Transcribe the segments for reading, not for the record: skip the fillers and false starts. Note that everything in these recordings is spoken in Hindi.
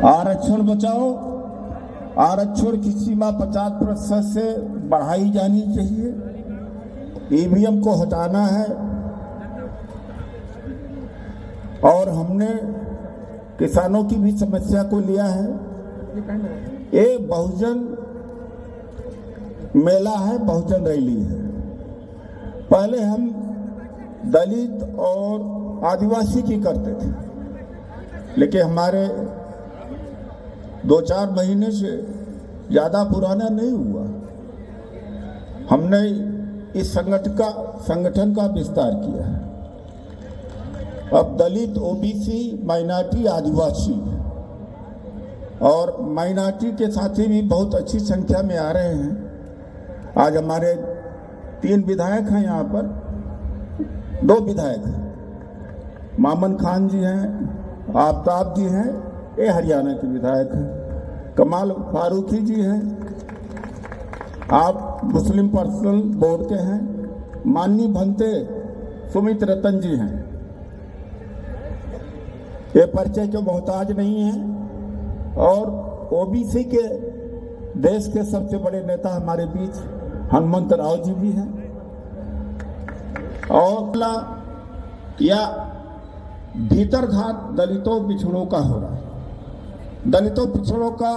आरक्षण बचाओ, आरक्षण की सीमा 50% से बढ़ाई जानी चाहिए, ईवीएम को हटाना है। और हमने किसानों की भी समस्या को लिया है। ये बहुजन मेला है, बहुजन रैली है। पहले हम दलित और आदिवासी की करते थे, लेकिन हमारे 2-4 महीने से ज़्यादा पुराना नहीं हुआ, हमने इस संगठन का विस्तार किया है। अब दलित, ओबीसी, माइनॉरिटी, आदिवासी और माइनॉरिटी के साथी भी बहुत अच्छी संख्या में आ रहे हैं। आज हमारे 3 विधायक हैं, यहाँ पर 2 विधायक हैं, मामन खान जी हैं, आफ्ताब जी हैं, ये हरियाणा के विधायक हैं, कमाल फारूकी जी हैं, आप मुस्लिम पर्सनल बोर्ड के हैं, माननीय भंते सुमित रतन जी हैं। ये परिचय के मोहताज नहीं हैं। और ओबीसी के देश के सबसे बड़े नेता हमारे बीच हनुमंत राव जी भी हैं। और या भीतरघात दलितों पिछड़ों का हो रहा है। दलितों पिछड़ों का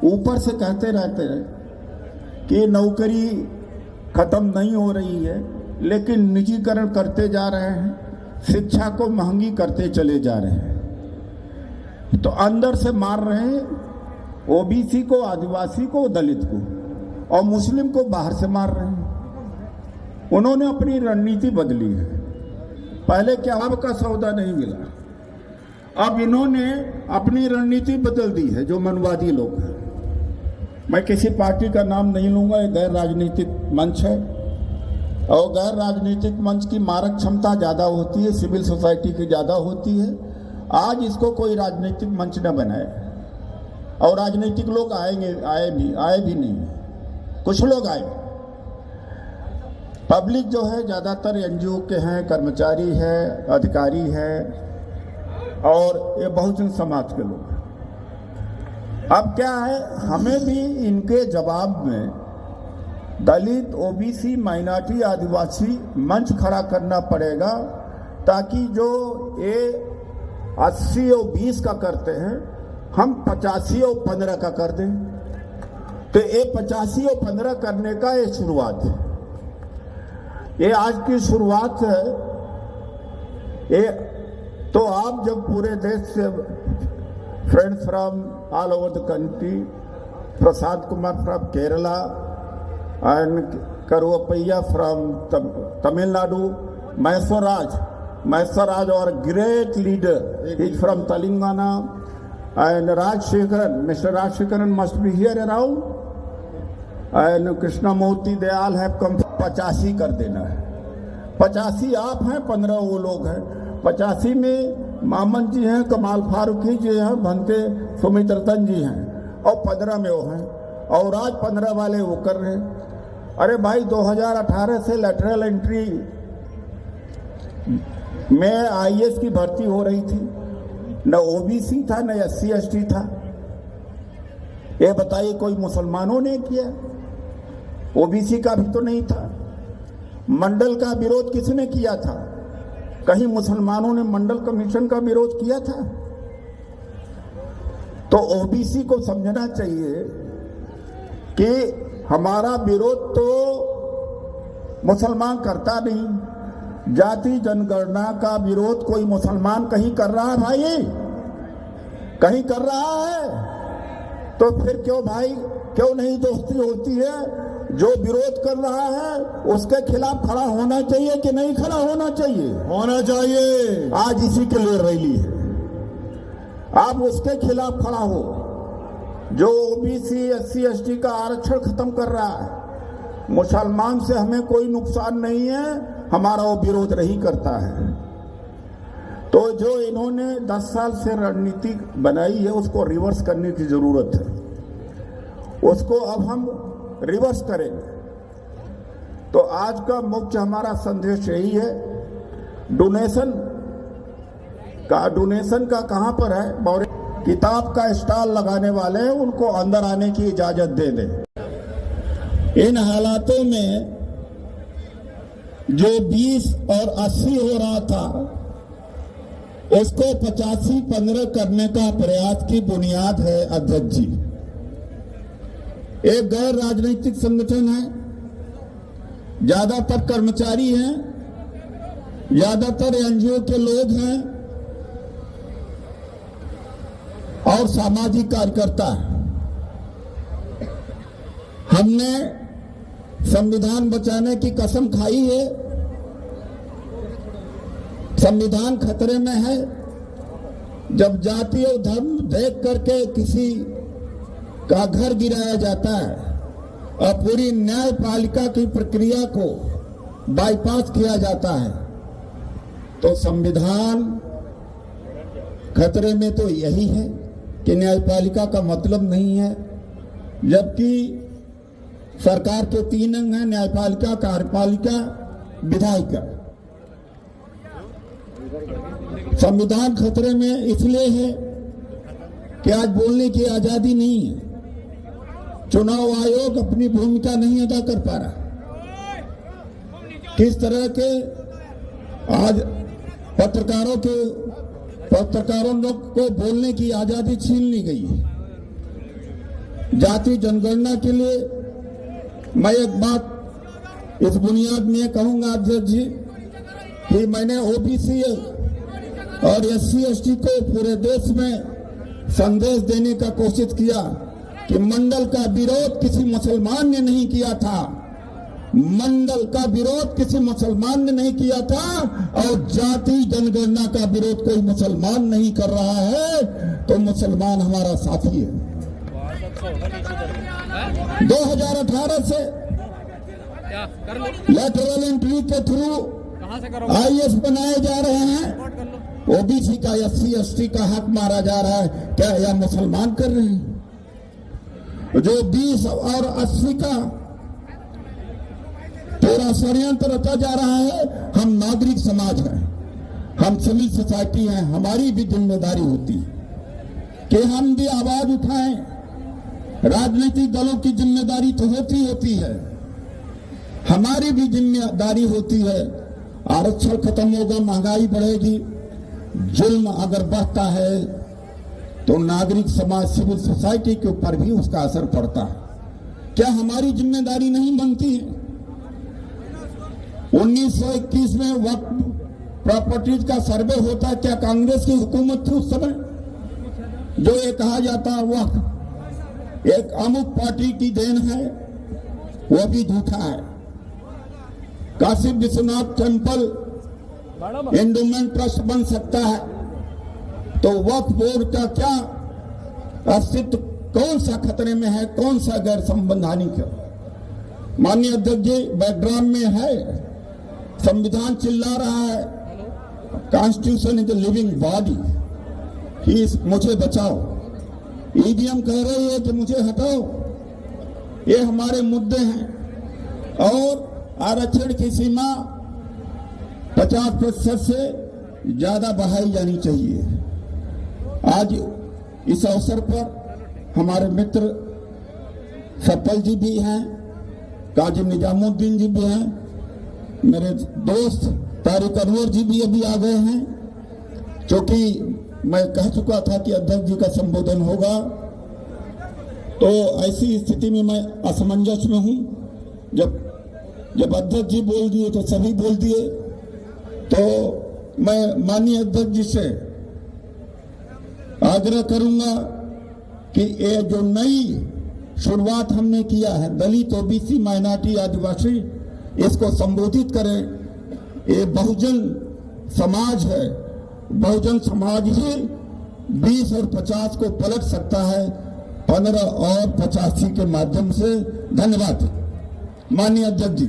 ऊपर से कहते रहते हैं कि नौकरी खत्म नहीं हो रही है, लेकिन निजीकरण करते जा रहे हैं, शिक्षा को महंगी करते चले जा रहे हैं। तो अंदर से मार रहे हैं ओबीसी को, आदिवासी को, दलित को, और मुस्लिम को बाहर से मार रहे हैं। उन्होंने अपनी रणनीति बदली है। पहले क्या आपका सौदा नहीं मिला, अब इन्होंने अपनी रणनीति बदल दी है। जो मनवादी लोग हैं, मैं किसी पार्टी का नाम नहीं लूंगा, ये गैर राजनीतिक मंच है और गैर राजनीतिक मंच की मारक क्षमता ज़्यादा होती है, सिविल सोसाइटी की ज़्यादा होती है। आज इसको कोई राजनीतिक मंच न बनाए, और राजनीतिक लोग आए भी नहीं, कुछ लोग आए। पब्लिक जो है ज़्यादातर एनजीओ के हैं, कर्मचारी है, अधिकारी है, और ये बहुजन समाज के लोग हैं। अब क्या है, हमें भी इनके जवाब में दलित, ओबीसी, माइनॉरिटी, आदिवासी मंच खड़ा करना पड़ेगा, ताकि जो ये 80 और 20 का करते हैं, हम 85 और 15 का कर दें। तो ये 85 और 15 करने का ये शुरुआत है, ये आज की शुरुआत है। ये तो आप जब पूरे देश से friends from all over the country, Prasad Kumar from Kerala and Karupaiya from Tamil Nadu, Maiswaraj or great leader, he's from Telangana, and Mr. Rajshekaran must be here around, and Krishnamurti, they all have come. 85 कर देना है। 85 आप हैं, 15 वो लोग हैं। 85 में मामन जी हैं, कमाल फारूकी जी हैं, भंते सुमित रतन जी हैं, और 15 में वो हैं, और आज 15 वाले वो कर रहे हैं। अरे भाई, 2018 से लेटरल एंट्री में आईएएस की भर्ती हो रही थी, न ओबीसी था, न एससी एसटी था। ये बताइए, कोई मुसलमानों ने किया? ओबीसी का भी तो नहीं था। मंडल का विरोध किसने किया था? कहीं मुसलमानों ने मंडल कमीशन का विरोध किया था? तो ओबीसी को समझना चाहिए कि हमारा विरोध तो मुसलमान करता नहीं। जाति जनगणना का विरोध कोई मुसलमान कहीं कर रहा है भाई? कहीं कर रहा है? तो फिर क्यों भाई, क्यों नहीं दोस्ती होती है? जो विरोध कर रहा है उसके खिलाफ खड़ा होना चाहिए कि नहीं खड़ा होना चाहिए? होना चाहिए। आज इसी के लिए रैली है, आप उसके खिलाफ खड़ा हो जो ओबीसी, एससी, एसटी का आरक्षण खत्म कर रहा है। मुसलमान से हमें कोई नुकसान नहीं है, हमारा वो विरोध नहीं करता है। तो जो इन्होंने 10 साल से रणनीति बनाई है, उसको रिवर्स करने की जरूरत है। उसको अब हम रिवर्स करेंगे। तो आज का मुख्य हमारा संदेश यही है, डोनेशन का कहां पर है? किताब का स्टॉल लगाने वाले हैं उनको अंदर आने की इजाजत दे दें। इन हालातों में जो 20 और 80 हो रहा था उसको 85-15 करने का प्रयास की बुनियाद है अध्यक्ष जी। एक गैर राजनीतिक संगठन है, ज्यादातर कर्मचारी हैं, ज्यादातर एनजीओ के लोग हैं और सामाजिक कार्यकर्ता हैं। हमने संविधान बचाने की कसम खाई है। संविधान खतरे में है। जब जाति और धर्म देख करके किसी का घर गिराया जाता है और पूरी न्यायपालिका की प्रक्रिया को बाईपास किया जाता है तो संविधान खतरे में तो यही है कि न्यायपालिका का मतलब नहीं है। जबकि सरकार के 3 अंग हैं, न्यायपालिका, कार्यपालिका, विधायिका। संविधान खतरे में इसलिए है कि आज बोलने की आजादी नहीं है। चुनाव आयोग अपनी भूमिका नहीं अदा कर पा रहा। किस तरह के आज पत्रकारों को बोलने की आजादी छीन ली गई है। जाति जनगणना के लिए मैं एक बात इस बुनियाद में कहूंगा अध्यक्ष जी कि मैंने ओबीसी और SC/ST को पूरे देश में संदेश देने का कोशिश किया कि मंडल का विरोध किसी मुसलमान ने नहीं किया था। मंडल का विरोध किसी मुसलमान ने नहीं किया था और जाति जनगणना का विरोध कोई मुसलमान नहीं कर रहा है तो मुसलमान हमारा साथी है। 2018 से लेटरल एंट्री के थ्रू IAS बनाए जा रहे हैं। ओबीसी का SC/ST का हक मारा जा रहा है। क्या यह मुसलमान कर रहे हैं? जो 20 और 80 का पूरा षड्यंत्र रचा जा रहा है। हम नागरिक समाज हैं, हम सिविल सोसाइटी हैं, हमारी भी जिम्मेदारी होती है कि हम भी आवाज उठाएं। राजनीतिक दलों की जिम्मेदारी तो होती है, हमारी भी जिम्मेदारी होती है। आरक्षण खत्म होगा, महंगाई बढ़ेगी, जुल्म अगर बढ़ता है तो नागरिक समाज, सिविल सोसाइटी के ऊपर भी उसका असर पड़ता है। क्या हमारी जिम्मेदारी नहीं बनती है? 1921 में वक्फ प्रॉपर्टीज का सर्वे होता, क्या कांग्रेस की हुकूमत थी उस समय? जो ये कहा जाता है वक्फ एक अमुक पार्टी की देन है, वो भी झूठा है। Kashi Vishwanath temple endowment trust बन सकता है तो वक्फ बोर्ड का क्या अस्तित्व, कौन सा खतरे में है, कौन सा गैर संवैधानिक है? माननीय अध्यक्ष जी, बैकग्राउंड में है, संविधान चिल्ला रहा है, constitution is a living body, मुझे बचाओ। ईवीएम कह रही है कि मुझे हटाओ। ये हमारे मुद्दे हैं। और आरक्षण की सीमा 50% से ज्यादा बढ़ाई जानी चाहिए। आज इस अवसर पर हमारे मित्र सफल जी भी हैं, काजी निजामुद्दीन जी भी हैं, मेरे दोस्त तारिक अनवर जी भी अभी आ गए हैं। क्योंकि मैं कह चुका था कि अध्यक्ष जी का संबोधन होगा, तो ऐसी स्थिति में मैं असमंजस में हूं। जब अध्यक्ष जी बोल दिए तो सभी बोल दिए। तो मैं माननीय अध्यक्ष जी से आग्रह करूंगा कि ये जो नई शुरुआत हमने किया है, दलित, ओबीसी, माइनॉरिटी, आदिवासी, इसको संबोधित करें। ये बहुजन समाज है। बहुजन समाज ही 20 और 50 को पलट सकता है, 15 और 85 के माध्यम से। धन्यवाद माननीय अध्यक्ष जी।